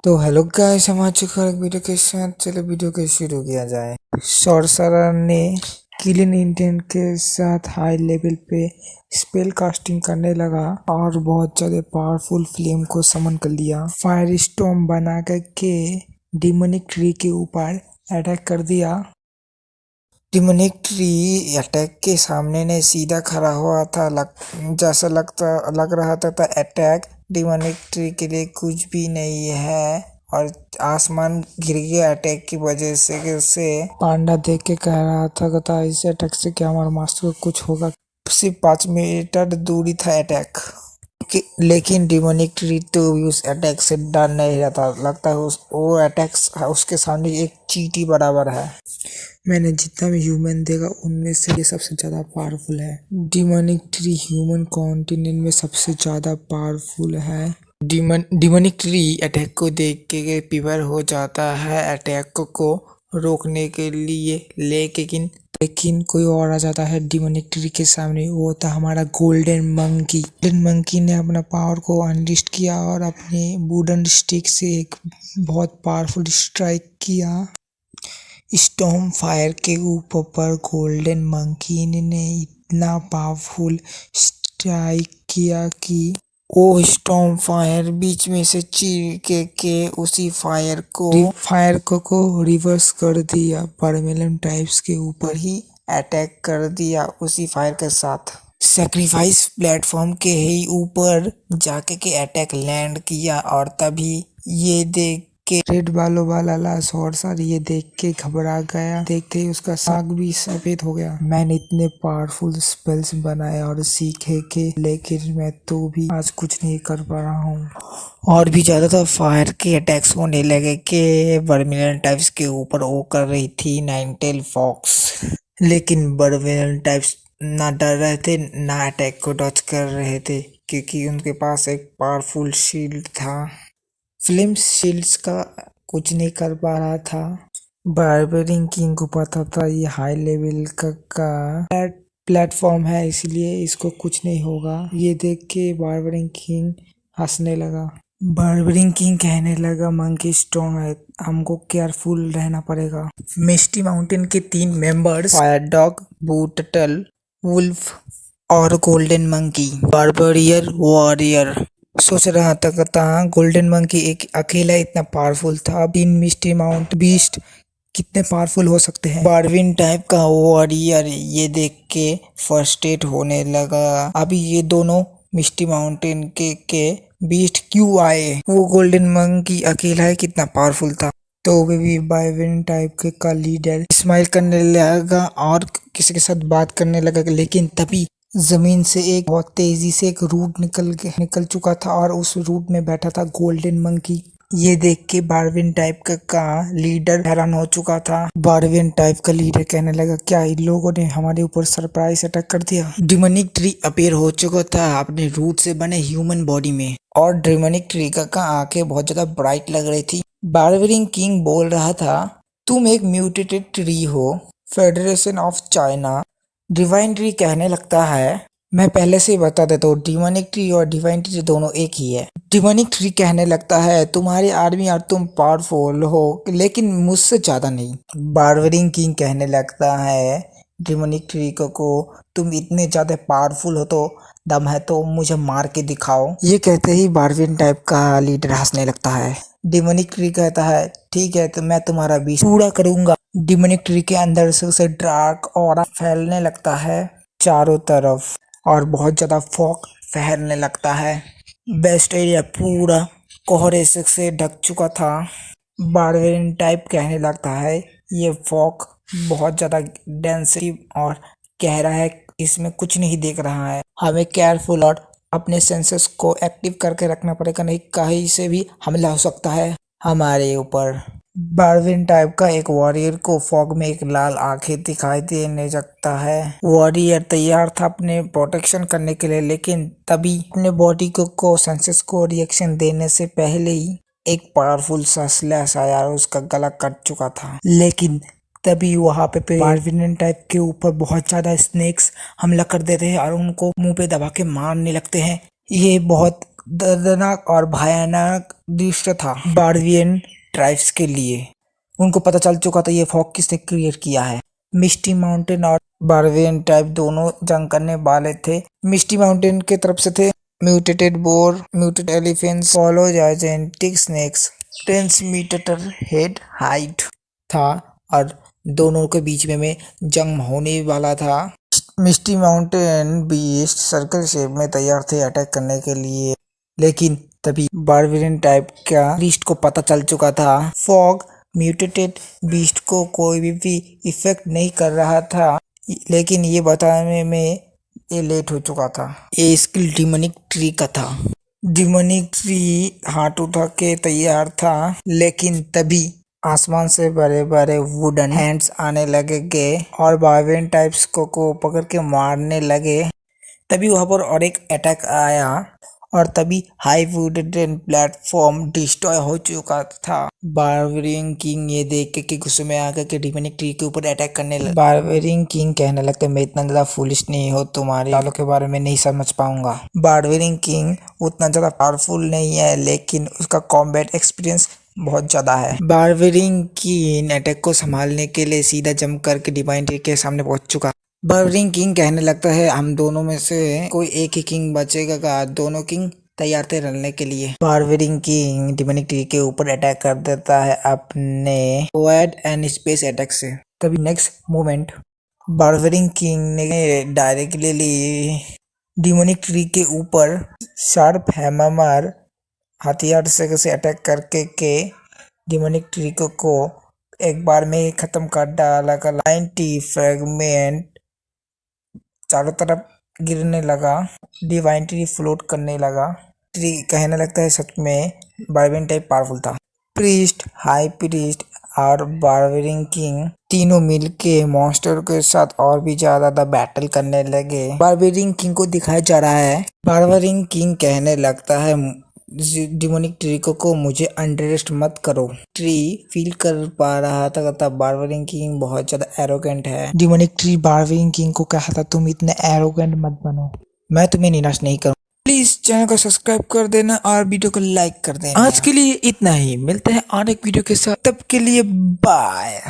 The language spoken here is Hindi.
तो हेलो गाइस, हम आ चुके हैं एक वीडियो के साथ। चलो वीडियो को शुरू किया जाए। सॉर्सरर ने किलिन इंटेंट के साथ हाई लेवल पे स्पेल कास्टिंग करने लगा और बहुत ज्यादा पावरफुल फ्लेम को समन कर लिया। फायर स्टॉर्म बना के डिमोनिक ट्री के ऊपर अटैक कर दिया। डिमोनिक ट्री अटैक के सामने ने सीधा खड़ा हुआ था। जैसा लग रहा था अटैक डिमोनिक ट्री के लिए कुछ भी नहीं है और आसमान गिर गया अटैक की वजह से पांडा देख के कह रहा था इस अटैक से क्या हमारे मास्टर को कुछ होगा। सिर्फ 5 मीटर दूरी था अटैक, लेकिन डिमोनिक ट्री तो उस अटैक से डर नहीं रहा था। लगता है वो अटैक उसके सामने एक चींटी बराबर है। मैंने जितना भी ह्यूमन देखा उनमें से ये सबसे ज्यादा पावरफुल है। डिमोनिक ट्री ह्यूमन कॉन्टिनेंट में सबसे ज्यादा पावरफुल है। डिमोनिक ट्री अटैक को देख के प्रिपेयर हो जाता है अटैक को रोकने के लिए, लेकिन कोई और आ जाता है डिमोनिक ट्री के सामने। वो था हमारा गोल्डन मंकी। गोल्डन मंकी ने अपना पावर को अनलिस्ट किया और अपने वुडन स्टिक से एक बहुत पावरफुल स्ट्राइक किया। स्टॉर्म फायर के ऊपर पर गोल्डन मंकी ने इतना पावरफुल स्ट्राइक किया कि वो स्टॉर्म फायर बीच में से चीर के उसी फायर को रिवर्स कर दिया। परमेलन टाइप्स के ऊपर ही अटैक कर दिया उसी फायर के साथ। सेक्रीफाइस प्लेटफॉर्म के ही ऊपर जाके के अटैक लैंड किया और तभी ये देख के रेड बालों वाला सॉर्सर ये देख के घबरा गया। देखते ही उसका साग भी सफेद हो गया। मैंने इतने पावरफुल स्पेल्स बनाए और सीखे के, लेकिन मैं तो भी आज कुछ नहीं कर पा रहा हूँ। और भी ज्यादा फायर के अटैक्स होने लगे के बर्मिलियन टाइप्स के ऊपर वो कर रही थी नाइनटेल फॉक्स, लेकिन बर्मिलियन टाइप्स ना डर रहे थे ना अटैक को डॉज कर रहे थे, क्योंकि उनके पास एक पावरफुल शील्ड था। फ्लेम शील्ड्स का कुछ नहीं कर पा रहा था। बारबेरिंग किंग को पता था ये हाई लेवल का प्लेटफॉर्म है, इसलिए इसको कुछ नहीं होगा। ये देख के बारबेरिंग किंग हंसने लगा। बारबेरिंग किंग कहने लगा मंकी स्ट्रॉन्ग है, हमको केयरफुल रहना पड़ेगा। मिस्टी माउंटेन के 3 मेंबर्स फायर डॉग, बूटल वुल्फ और गोल्डन मंकी बारबेरियर वॉरियर सोच रहा था गोल्डन मंकी एक अकेला इतना पावरफुल था। 3 मिस्टी माउंट बीस्ट कितने पावरफुल हो सकते हैं। बारविन टाइप का वॉरियर ये देख के फर्स्टेड होने लगा। अभी ये दोनों मिस्टी माउंटेन के बीस्ट क्यों आए? वो गोल्डन मंकी अकेला है कितना पावरफुल था। तो भी बारविन टाइप के का लीडर स्माइल करने लगा और किसी के साथ बात करने लगा, लेकिन तभी जमीन से एक बहुत तेजी से एक रूट निकल चुका था और उस रूट में बैठा था गोल्डन मंकी। ये देख के बारविन टाइप का लीडर हैरान हो चुका था। बारविन टाइप का लीडर कहने लगा क्या इन लोगों ने हमारे ऊपर सरप्राइज अटैक कर दिया? डिमोनिक ट्री अपीयर हो चुका था अपने रूट से बने ह्यूमन बॉडी में और डिमोनिक ट्री का आंखें बहुत ज्यादा ब्राइट लग रही थी। बारबेरिंग किंग बोल रहा था तुम एक म्यूटेटेड ट्री हो, federation of China. Divine tree कहने लगता है मैं पहले से ही बता देता हूँ डिमोनिक ट्री और डिवाइन ट्री दोनों एक ही है। डिमोनिक ट्री कहने लगता है तुम्हारी आर्मी और तुम पावरफुल हो, लेकिन मुझसे ज्यादा नहीं। बारबेरिंग किंग कहने लगता है डिमोनिक ट्री को तुम इतने ज्यादा पावरफुल हो तो दम है तो मुझे मार के दिखाओ। ये कहते ही बारविन टाइप का लीडर हंसने लगता है। डिमोनिक ट्री कहता है ठीक है तो मैं तुम्हारा विश पूरा करूंगा। डिमोनिक ट्री के अंदर से उसे डार्क ऑरा फैलने लगता है चारों तरफ और बहुत ज्यादा फॉग फैलने लगता है। बेस्ट एरिया पूरा कोहरे से ढक चुका था। बारबेरियन टाइप कहने लगता है ये फॉग बहुत ज्यादा डेंसिटी और गहरा है, इसमें कुछ नहीं देख रहा है। हमें केयरफुल और अपने सेंसेस को एक्टिव करके रखना पड़ेगा, नहीं कहीं से भी हमला हो सकता है हमारे ऊपर। बारविन टाइप का एक वॉरियर को फॉग में एक लाल आंखें दिखाई देने लगता है। वॉरियर तैयार था अपने प्रोटेक्शन करने के लिए, लेकिन तभी अपने बॉडी को सेंसेस को रिएक्शन देने से पहले ही एक पावरफुल सा स्लैश आया और उसका गला कट चुका था। लेकिन तभी वहां पे बारविन टाइप के ऊपर बहुत ज्यादा स्नेक्स हमला कर देते हैं और उनको मुंह पे दबा के मारने लगते हैं। ये बहुत दर्दनाक और भयानक दृश्य था बारवियन ट्राइब्स के लिए। उनको पता चल चुका था ये फॉग किसने क्रिएट किया है। मिस्टी माउंटेन और बारवियन ट्राइब दोनों जंग करने वाले थे। मिस्टी माउंटेन के तरफ से थे mutated boar, muted elephants, follow gigantic snakes, 10 metre head height था और दोनों के बीच में जंग होने वाला था। मिस्टी माउंटेन बीस्ट सर्कल शेप में तैयार थे अटैक करने के लिए, लेकिन तभी बारबेरियन टाइप का बीस्ट को पता चल चुका था। फॉग म्यूटेटेड बीस्ट को कोई भी इफेक्ट नहीं कर रहा था, लेकिन ये बताने में ये लेट हो चुका था। ये स्किल डिमोनिक ट्री का था। डिमोनिक ट्री हाथ उठा के तैयार था, लेकिन तभी आसमान से बड़े बड़े वुडन हैंड्स आने लगे और बारबेरियन टाइप्स को पकड़ के मारने लगे। तभी वहां पर और एक अटैक आया और तभी हाई वुडन प्लेटफॉर्म डिस्ट्रॉय हो चुका था। बारबेरियन किंग ये देख के गुस्से में आकर के डिमोनिक ट्री के ऊपर अटैक करने लगा। बारबेरियन किंग कहने लगते मैं इतना ज्यादा फुलिश नहीं हो, तुम्हारे चालों के बारे में नहीं समझ पाऊंगा। बारबेरियन किंग उतना ज्यादा पावरफुल नहीं है, लेकिन उसका कॉम्बैट एक्सपीरियंस बहुत ज्यादा है। बारबेरियन किंग अटैक को संभालने के लिए सीधा जंप करके डिवाइन ट्री के सामने पहुंच चुका। बारबेरियन किंग कहने लगता है हम दोनों में से कोई एक ही किंग बचेगा का। दोनों किंग तैयार थे लड़ने के लिए। बारबेरियन किंग डिमोनिक ट्री के ऊपर अटैक कर देता है अपने वाइड एंड स्पेस अटैक से। तभी नेक्स्ट मोमेंट बारबेरियन किंग ने डायरेक्टली डिमोनिक ट्री के ऊपर शार्प हैमर हथियार से अटैक करके डिमोनिक ट्री को एक बार में खत्म कर डाला। 90 फ्रेगमेंट चारों तरफ गिरने लगा। डिवाइन ट्री फ्लोट करने लगा। ट्री कहने लगता है सच में बारबेरियन टाइप पावरफुल था। प्रीस्ट, हाई प्रीस्ट और बारबेरियन किंग तीनों मिलके मॉन्स्टर के साथ और भी ज्यादा बैटल करने लगे। बारबेरियन किंग को दिखाया जा रहा है। बारबेरियन किंग कहने लगता है डिमोनिक ट्री को मुझे अंडरएस्ट मत करो। ट्री फील कर पा रहा था तब बारबेरियन किंग बहुत ज्यादा एरोगेंट है। डिमोनिक ट्री बारबेरियन किंग को कहा था तुम इतने एरोगेंट मत बनो, मैं तुम्हें निराश नहीं करूँ। प्लीज चैनल को सब्सक्राइब कर देना और वीडियो को लाइक कर देना। आज के लिए इतना ही, मिलते हैं और एक वीडियो के साथ, तब के लिए बाय।